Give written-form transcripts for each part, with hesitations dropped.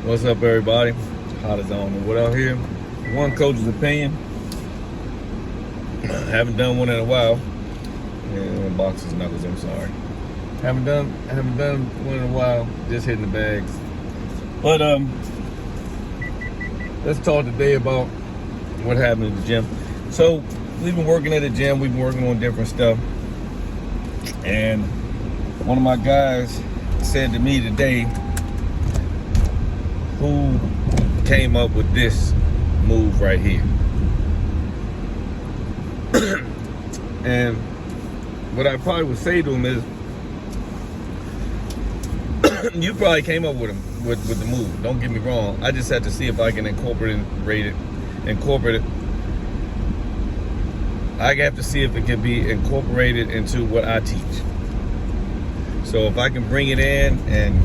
What's up, everybody? Hot as I don't know what out here. One coach's opinion. Haven't done one in a while. Yeah, boxes knuckles. I'm sorry. Haven't done one in a while. Just hitting the bags. But let's talk today about what happened at the gym. So we've been working at the gym. We've been working on different stuff. And one of my guys said to me today, who came up with this move right here? And what I probably would say to him is, you probably came up with him with the move. Don't get me wrong. I just had to see if I can incorporate it. I have to see if it can be incorporated into what I teach. So if I can bring it in and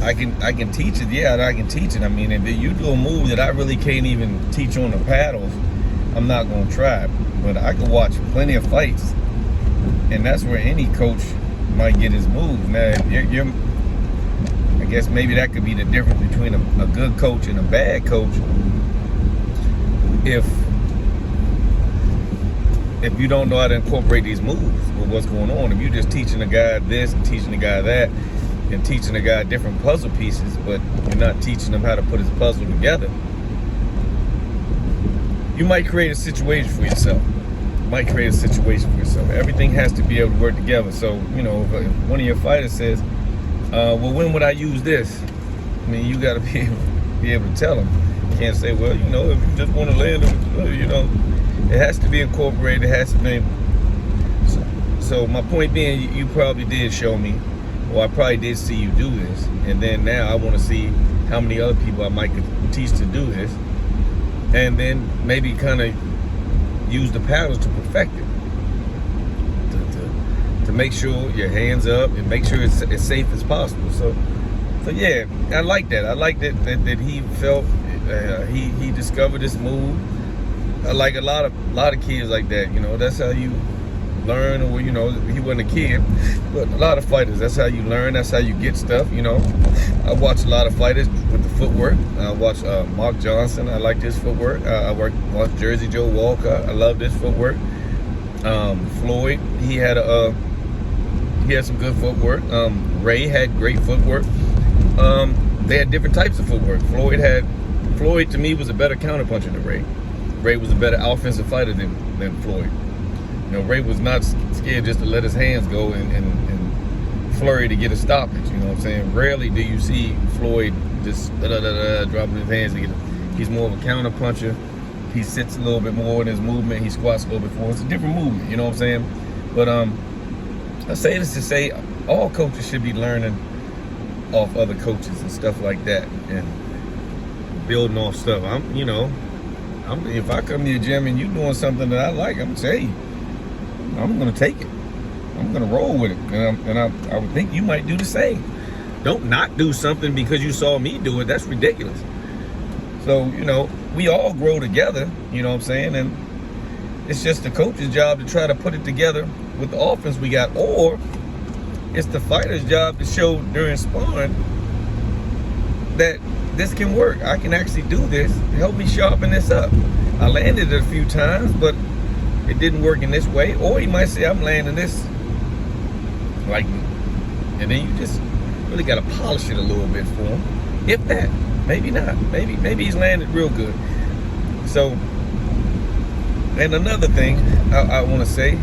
I can teach it, yeah, I can teach it. I mean, if you do a move that I really can't even teach on the paddles, I'm not gonna try it. But I can watch plenty of fights, and that's where any coach might get his move. Now, I guess maybe that could be the difference between a good coach and a bad coach. If you don't know how to incorporate these moves with what's going on, if you're just teaching a guy this and teaching a guy that, and teaching a guy different puzzle pieces, but you're not teaching him how to put his puzzle together, you might create a situation for yourself. Everything has to be able to work together. So, you know, if one of your fighters says, well, when would I use this? I mean, you got to be able to tell them. You can't say, well, you know, if you just want to land them, you know, it has to be incorporated. It has to be. So my point being, you probably did show me, or I probably did see you do this, and then now I want to see how many other people I might teach to do this, and then maybe kind of use the paddles to perfect it, to make sure your hands up and make sure it's as safe as possible. So yeah, I like that. I like that he felt he discovered this move. I like a lot of kids like that. You know, that's how you learn. Or, you know, he wasn't a kid, but a lot of fighters, that's how you learn, that's how you get stuff. You know, I watch a lot of fighters with the footwork. I watch Mark Johnson. I like his footwork. I watch Jersey Joe Walker. I love this footwork. Floyd, he had some good footwork. Ray had great footwork. They had different types of footwork. Floyd to me was a better counterpuncher than Ray. Ray was a better offensive fighter than Floyd. You know, Ray was not scared just to let his hands go and flurry to get a stoppage. You know what I'm saying? Rarely do you see Floyd just dropping his hands to get it. He's more of a counter puncher. He sits a little bit more in his movement. He squats a little bit forward. It's a different movement. You know what I'm saying? But I say this to say all coaches should be learning off other coaches and stuff like that, and building off stuff. If I come to your gym and you doing something that I like, I'm gonna tell you. I'm gonna take it. I'm gonna roll with it, and I would think you might do the same. Don't not do something because you saw me do it. That's ridiculous. So, you know, we all grow together. You know what I'm saying? And it's just the coach's job to try to put it together with the offense we got, or it's the fighter's job to show during sparring that this can work. I can actually do this. Help me sharpen this up. I landed it a few times, but it didn't work in this way. Or he might say, I'm landing this like, and then you just really got to polish it a little bit for him. If that, maybe not. Maybe he's landed real good. So, and another thing I want to say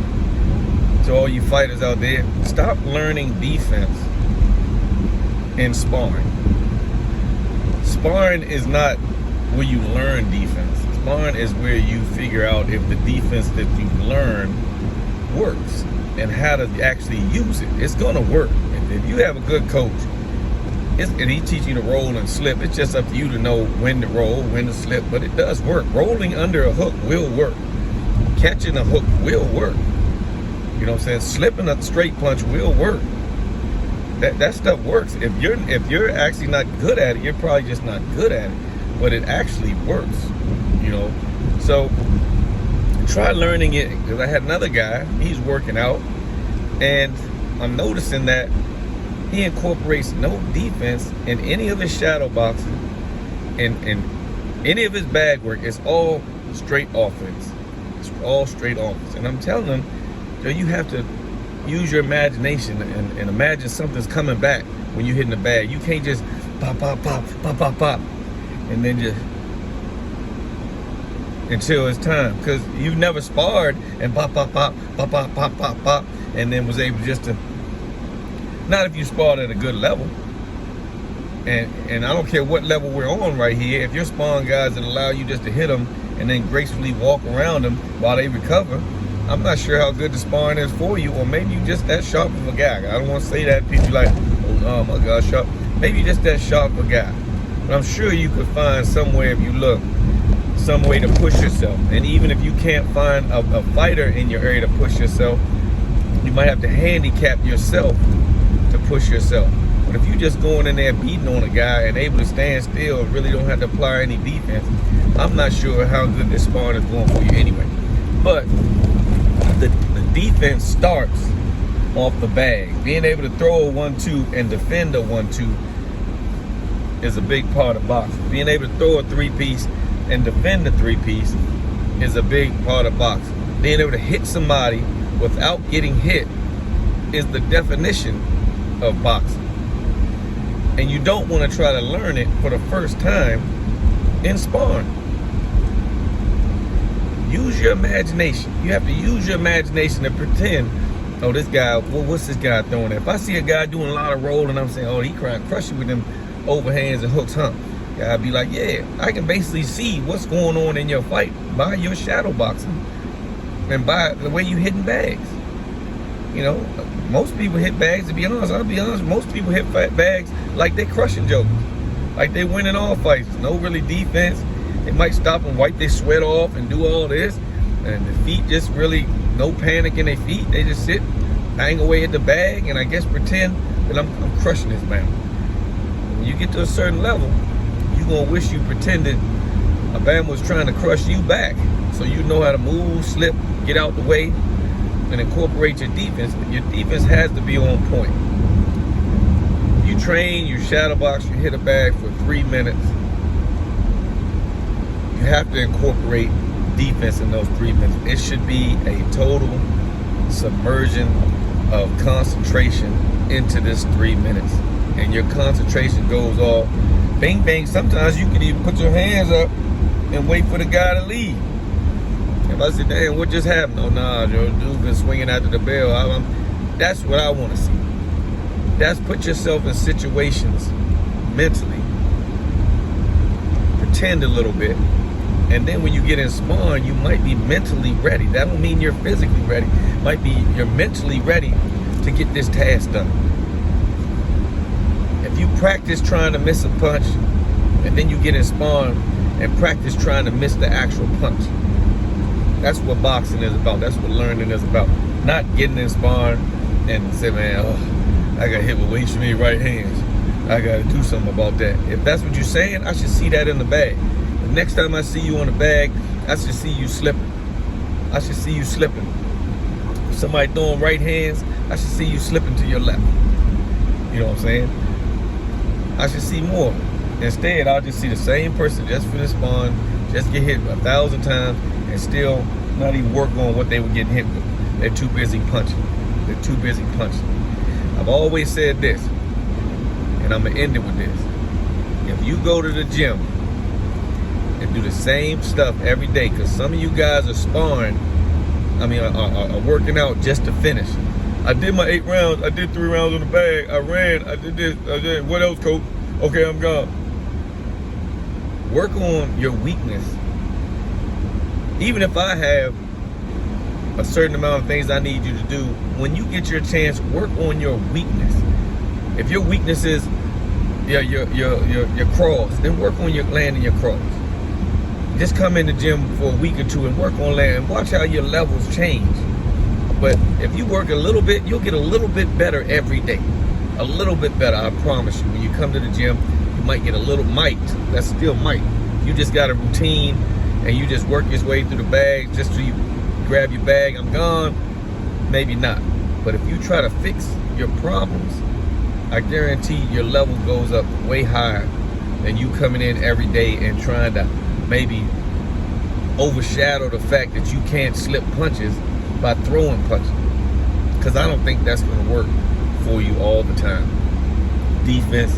to all you fighters out there, stop learning defense in sparring. Sparring is not where you learn defense. Sparring is where you figure out if the defense that you've learned works and how to actually use it. It's gonna work. If you have a good coach and he teaches you to roll and slip, it's just up to you to know when to roll, when to slip, but it does work. Rolling under a hook will work. Catching a hook will work. You know what I'm saying? Slipping a straight punch will work. That stuff works. If you're actually not good at it, you're probably just not good at it. But it actually works. You know? So try learning it, because I had another guy, he's working out, and I'm noticing that he incorporates no defense in any of his shadow boxing and any of his bag work. It's all straight offense. It's all straight offense. And I'm telling him, you have to use your imagination and imagine something's coming back when you're hitting the bag. You can't just pop, pop, pop, pop, pop, pop, and then just until it's time. Because you've never sparred and pop, pop, pop, pop, pop, pop, pop, pop, and then was able just to, not if you sparred at a good level. And I don't care what level we're on right here. If you're sparring guys that allow you just to hit them and then gracefully walk around them while they recover, I'm not sure how good the sparring is for you. Or maybe you just that sharp of a guy. I don't want to say that. People like, oh no, my God, sharp. Maybe just that sharp of a guy. But I'm sure you could find somewhere, if you look, some way to push yourself. And even if you can't find a fighter in your area to push yourself, you might have to handicap yourself to push yourself. But if you just going in there beating on a guy and able to stand still and really don't have to apply any defense, I'm not sure how good this sparring is going for you anyway. But the defense starts off the bag. Being able to throw a 1-2 and defend a 1-2 is a big part of boxing. Being able to throw a 3-piece and defend a 3-piece is a big part of boxing. Being able to hit somebody without getting hit is the definition of boxing. And you don't want to try to learn it for the first time in sparring. Use your imagination. You have to use your imagination to pretend, oh, this guy, well, what's this guy throwing at? If I see a guy doing a lot of rolling, I'm saying, oh, he trying to crush you with them overhands and hooks, huh? I'd be like, yeah, I can basically see what's going on in your fight by your shadow boxing and by the way you hitting bags. You know, most people hit bags, to be honest, I'll be honest, most people hit bags like they crushing jokers, like they winning all fights. No really defense. They might stop and wipe their sweat off and do all this. And the feet just really, no panic in their feet. They just sit, hang away at the bag, and I guess pretend that I'm crushing this man. When you get to a certain level, you're going to wish you pretended a man was trying to crush you back. So you know how to move, slip, get out the way, and incorporate your defense. Your defense has to be on point. You train, you shadow box, you hit a bag for 3 minutes. You have to incorporate defense in those 3 minutes. It should be a total submersion of concentration into this 3 minutes. And your concentration goes off. Bang, bang. Sometimes you can even put your hands up and wait for the guy to leave. If I say, damn, what just happened? Oh, nah, Joe, dude been swinging after the bell. That's what I want to see. That's put yourself in situations mentally. Pretend a little bit. And then when you get in sparring, you might be mentally ready. That don't mean you're physically ready. Might be you're mentally ready to get this task done. If you practice trying to miss a punch, and then you get in sparring and practice trying to miss the actual punch, that's what boxing is about. That's what learning is about. Not getting in sparring and say, man, oh, I got hit with way too many right hands. I got to do something about that. If that's what you're saying, I should see that in the bag. The next time I see you on the bag, I should see you slipping. I should see you slipping. If somebody throwing right hands, I should see you slipping to your left. You know what I'm saying? I should see more. Instead, I'll just see the same person just finish sparring, just get hit 1,000 times, and still not even work on what they were getting hit with. They're too busy punching. They're too busy punching. I've always said this, and I'm going to end it with this. If you go to the gym and do the same stuff every day, because some of you guys are sparring, are working out just to finish. I did my 8 rounds. I did 3 rounds on the bag. I ran. I did this. I did. What else, coach? Okay, I'm gone. Work on your weakness. Even if I have a certain amount of things I need you to do, when you get your chance, work on your weakness. If your weakness is your cross, then work on your landing your cross. Just come in the gym for a week or two and work on landing. Watch how your levels change. But if you work a little bit, you'll get a little bit better every day. A little bit better, I promise you. When you come to the gym, you might get a little that's still might. You just got a routine and you just work your way through the bag just till you grab your bag, I'm gone. Maybe not. But if you try to fix your problems I guarantee your level goes up way higher than you coming in every day and trying to maybe overshadow the fact that you can't slip punches by throwing punches. Because I don't think that's going to work for you all the time. Defense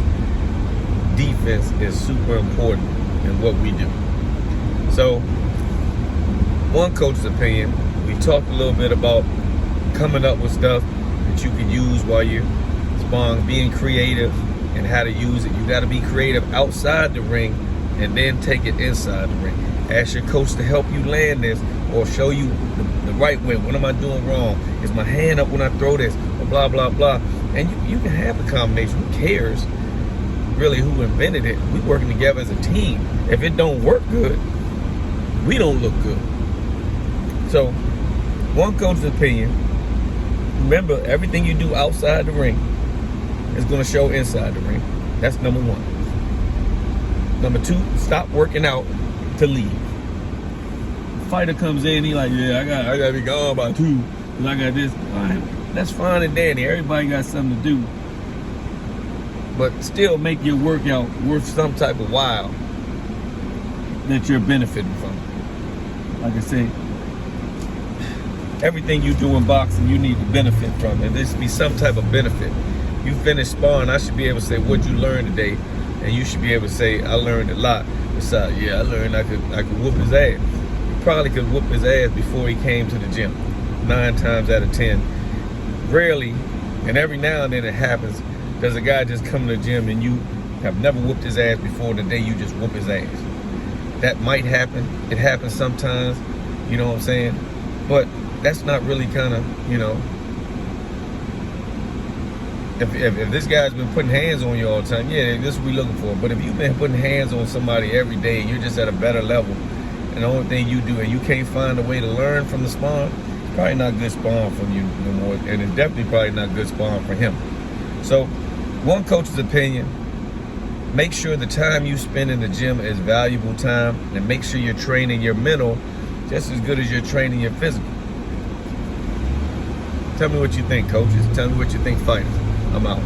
is super important in what we do. So, one coach's opinion, we talked a little bit about coming up with stuff that you can use while you're sparring, being creative and how to use it. You got to be creative outside the ring and then take it inside the ring. Ask your coach to help you land this or show you the right way. What am I doing wrong? Is my hand up when I throw this? Or blah, blah, blah. And you can have the combination. Who cares really who invented it? We working together as a team. If it don't work good, we don't look good. So, one coach's opinion, remember everything you do outside the ring is going to show inside the ring. That's number one. Number two, stop working out to leave. The fighter comes in, he like, yeah, I gotta be gone by 2 because I got this. All right, that's fine and dandy. Everybody got something to do. But still make your workout worth some type of while that you're benefiting from. Like I say, everything you do in boxing, you need to benefit from. And there should be some type of benefit. You finish sparring, I should be able to say, what'd you learn today? And you should be able to say, I learned a lot. Besides, yeah, I learned I could whoop his ass. You probably could whoop his ass before he came to the gym. 9 times out of 10. Rarely, and every now and then it happens, does a guy just come to the gym and you have never whooped his ass before the day you just whoop his ass. That might happen. It happens sometimes, you know what I'm saying? But that's not really kind of, you know, if this guy's been putting hands on you all the time, yeah, this is what we're looking for. But if you've been putting hands on somebody every day and you're just at a better level, and the only thing you do and you can't find a way to learn from the sparring, it's probably not good sparring from you no more, and it's definitely probably not good sparring for him. So, one coach's opinion, make sure the time you spend in the gym is valuable time, and make sure you're training your mental just as good as you're training your physical. Tell me what you think, coaches. Tell me what you think, fighters. I'm out.